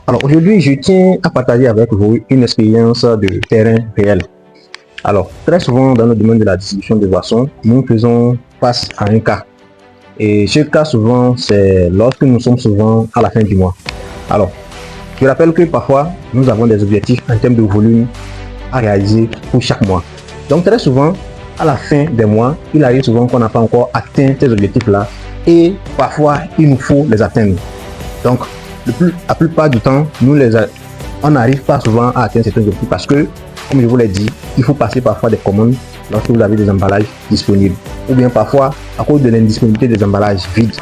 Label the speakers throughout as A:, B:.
A: Alors aujourd'hui, je tiens à partager avec vous une expérience de terrain réel. Alors, très souvent dans le domaine de la distribution de boissons, nous faisons face à un cas. Et ce cas souvent, c'est lorsque nous sommes souvent à la fin du mois. Alors, je rappelle que parfois, nous avons des objectifs en termes de volume à réaliser pour chaque mois. Donc très souvent, à la fin des mois, il arrive souvent qu'on n'a pas encore atteint ces objectifs-là et parfois, il nous faut les atteindre. Donc, la plupart du temps, on n'arrive pas souvent à atteindre certains objectifs parce que, comme je vous l'ai dit, il faut passer parfois des commandes lorsque vous avez des emballages disponibles. Ou bien parfois, à cause de l'indisponibilité des emballages vides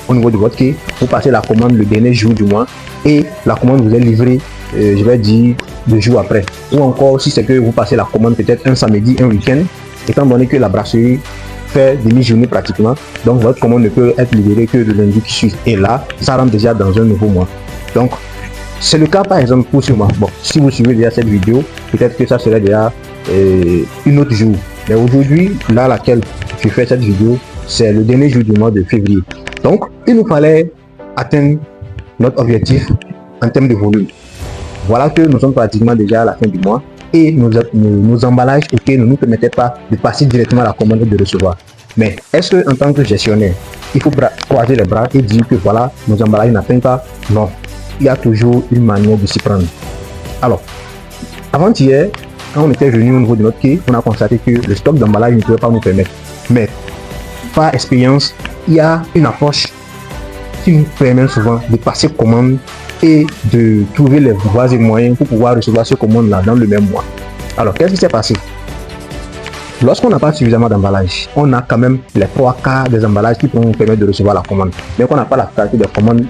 A: au niveau de votre quai, vous passez la commande le dernier jour du mois et la commande vous est livrée, je vais dire, 2 jours après. Ou encore, si c'est que vous passez la commande peut-être un samedi, un week-end, étant donné que la brasserie fait demi-journée pratiquement, donc votre commande ne peut être livrée que le lundi qui suit. Et là, ça rentre déjà dans un nouveau mois. Donc, c'est le cas par exemple pour ce mois. Bon, si vous suivez déjà cette vidéo, peut-être que ça serait déjà une autre jour. Mais aujourd'hui, là, laquelle je fais cette vidéo, c'est le dernier jour du mois de février. Donc, il nous fallait atteindre notre objectif en termes de volume. Voilà que nous sommes pratiquement déjà à la fin du mois et nos emballages ne nous permettaient pas de passer directement à la commande et de recevoir. Mais est-ce qu'en tant que gestionnaire, il faut croiser les bras et dire que voilà, nos emballages n'atteignent pas? Non, il y a toujours une manière de s'y prendre. Alors, avant-hier, quand on était venu au niveau de notre quai, on a constaté que le stock d'emballage ne pouvait pas nous permettre. Mais par expérience, il y a une approche qui nous permet souvent de passer commande et de trouver les voies et moyens pour pouvoir recevoir ce commande-là dans le même mois. Alors, qu'est-ce qui s'est passé? Lorsqu'on n'a pas suffisamment d'emballage, on a quand même les 3/4 des emballages qui vont nous permettre de recevoir la commande. Mais qu'on n'a pas la qualité de commande,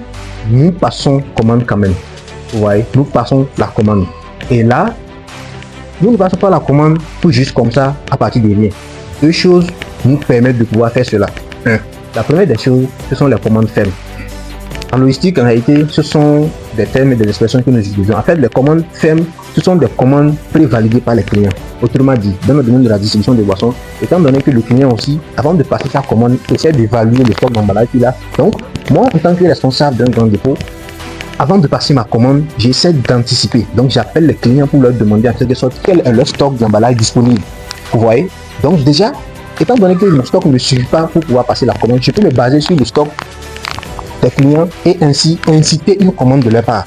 A: nous passons commande quand même. Vous voyez, nous passons la commande. Et là, nous ne passons pas la commande tout juste comme ça à partir de rien. 2 choses nous permettent de pouvoir faire cela. La première des choses, ce sont les commandes fermes. En logistique, en réalité, ce sont des termes et des expressions que nous utilisons. En fait, les commandes fermes, ce sont des commandes prévalidées par les clients. Autrement dit, dans le domaine de la distribution de boissons, étant donné que le client aussi, avant de passer sa commande, essaie d'évaluer le stock d'emballage qu'il a. Donc, moi, en tant que responsable d'un grand dépôt, avant de passer ma commande, j'essaie d'anticiper. Donc, j'appelle les clients pour leur demander en quelque sorte quel est leur stock d'emballage disponible. Vous voyez? Donc, déjà, étant donné que mon stock ne suffit pas pour pouvoir passer la commande, je peux me baser sur le stock des clients et ainsi inciter une commande de leur part.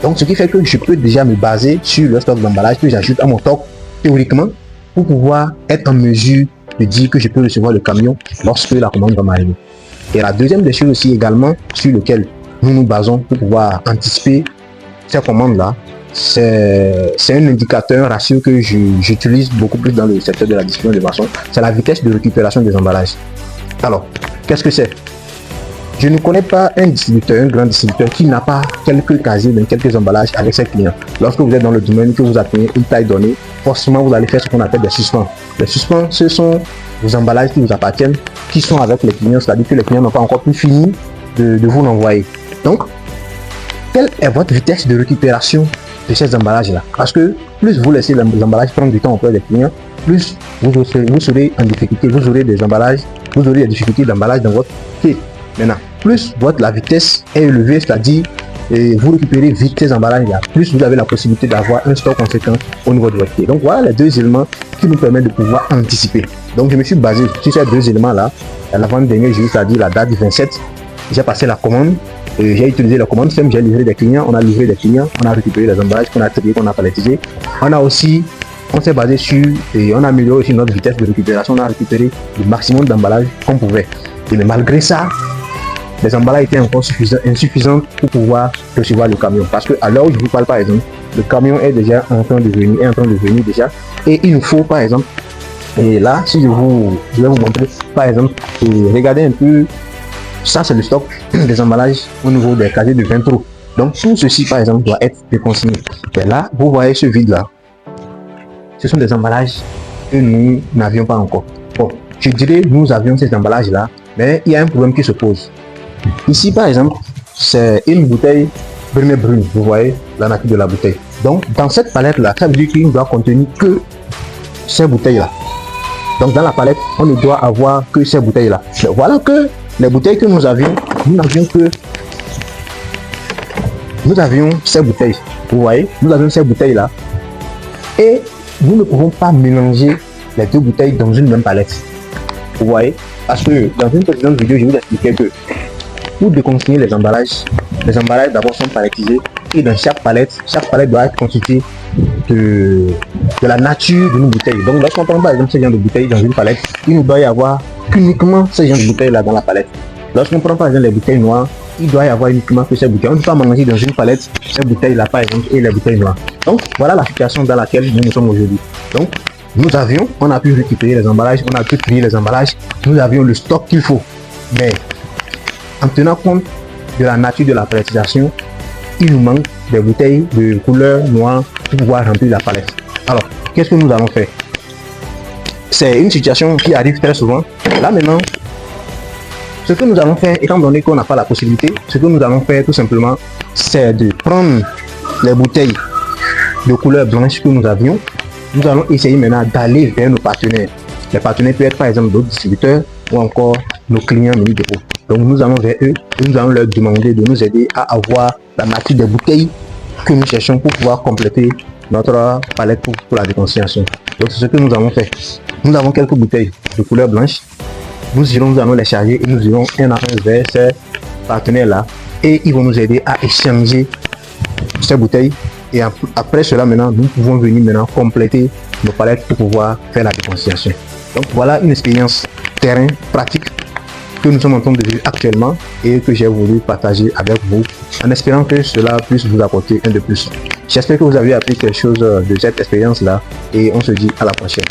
A: Donc, ce qui fait que je peux déjà me baser sur le stock d'emballage que j'ajoute à mon stock théoriquement pour pouvoir être en mesure de dire que je peux recevoir le camion lorsque la commande va m'arriver. Et la deuxième des choses aussi également sur lequel nous nous basons pour pouvoir anticiper ces commandes-là, c'est un indicateur, un ratio que j'utilise beaucoup plus dans le secteur de la distribution de boissons, c'est la vitesse de récupération des emballages. Alors, qu'est-ce que c'est? Je ne connais pas un distributeur, un grand distributeur qui n'a pas quelques casiers, quelques emballages avec ses clients. Lorsque vous êtes dans le domaine, que vous atteignez une taille donnée, forcément vous allez faire ce qu'on appelle des suspens. Les suspens, ce sont vos emballages qui vous appartiennent, qui sont avec les clients, c'est-à-dire que les clients n'ont pas encore pu fini de vous l'envoyer. Donc, quelle est votre vitesse de récupération de ces emballages-là? Parce que plus vous laissez les emballages prendre du temps auprès des clients, plus vous serez en difficulté, vous aurez des difficultés d'emballage dans votre quai. Maintenant, plus la vitesse est élevée, c'est-à-dire vous récupérez vite ces emballages-là, plus vous avez la possibilité d'avoir un stock conséquent au niveau de votre quai. Donc voilà les 2 éléments qui nous permettent de pouvoir anticiper. Donc je me suis basé sur ces 2 éléments-là. À l'avant-dernier jour, c'est-à-dire la date du 27, j'ai passé la commande, j'ai utilisé la commande ferme, j'ai livré des clients, on a livré des clients, on a récupéré les emballages qu'on a triés, qu'on a palettisés. On s'est basé sur, et on a amélioré aussi notre vitesse de récupération, on a récupéré le maximum d'emballages qu'on pouvait. Mais malgré ça, les emballages étaient encore insuffisants pour pouvoir recevoir le camion. Parce qu'à l'heure où je vous parle, par exemple, le camion est déjà en train de venir déjà. Et il nous faut, par exemple, et là, si je vais vous montrer, par exemple, regardez un peu, ça c'est le stock des emballages au niveau des casiers de 20 trous. Donc tout ceci, par exemple, doit être déconsigné. Et là, vous voyez ce vide-là. Ce sont des emballages que nous n'avions pas encore. Bon, je dirais, nous avions ces emballages-là, mais il y a un problème qui se pose. Ici, par exemple, c'est une bouteille brune, vous voyez la nature de la bouteille. Donc, dans cette palette-là, ça veut dire qu'il ne doit contenir que ces bouteilles-là. Donc, dans la palette, on ne doit avoir que ces bouteilles-là. Voilà que les bouteilles que nous n'avions que nous avions ces bouteilles. Vous voyez, nous avions ces bouteilles là. Et nous ne pouvons pas mélanger les deux bouteilles dans une même palette. Vous voyez, parce que dans une précédente vidéo, je vous expliquais que pour déconsigner les emballages d'abord sont palettisés et dans chaque palette doit être constituée de la nature de nos bouteilles. Donc lorsqu'on prend par exemple ce genre de bouteilles dans une palette, il ne doit y avoir uniquement ce genre de bouteilles là dans la palette. Lorsqu'on prend par exemple les bouteilles noires, il doit y avoir uniquement que ces bouteilles. On ne peut pas mélanger dans une palette ces bouteilles là par exemple et les bouteilles noires. Donc voilà la situation dans laquelle nous sommes aujourd'hui. Donc on a pu récupérer les emballages, on a pu trier les emballages, nous avions le stock qu'il faut. Mais en tenant compte de la nature de la palettisation, il nous manque des bouteilles de couleur noire pour pouvoir remplir la palette. Alors, qu'est-ce que nous allons faire? C'est une situation qui arrive très souvent. Là maintenant, ce que nous allons faire, étant donné qu'on n'a pas la possibilité, ce que nous allons faire tout simplement, c'est de prendre les bouteilles de couleur blanche que nous avions. Nous allons essayer maintenant d'aller vers nos partenaires. Les partenaires peuvent être par exemple d'autres distributeurs ou encore nos clients mini dépôt. Donc nous allons vers eux et nous allons leur demander de nous aider à avoir la nature des bouteilles que nous cherchons pour pouvoir compléter notre palette pour la déconsignation. Donc c'est ce que nous avons fait. Nous avons quelques bouteilles de couleur blanche. Nous allons les charger et nous irons un à un vers ces partenaires là et ils vont nous aider à échanger ces bouteilles. Et après cela maintenant, nous pouvons venir maintenant compléter nos palettes pour pouvoir faire la déconsignation. Donc voilà une expérience terrain pratique que nous sommes en train de vivre actuellement et que j'ai voulu partager avec vous en espérant que cela puisse vous apporter un de plus. J'espère que vous avez appris quelque chose de cette expérience là et on se dit à la prochaine.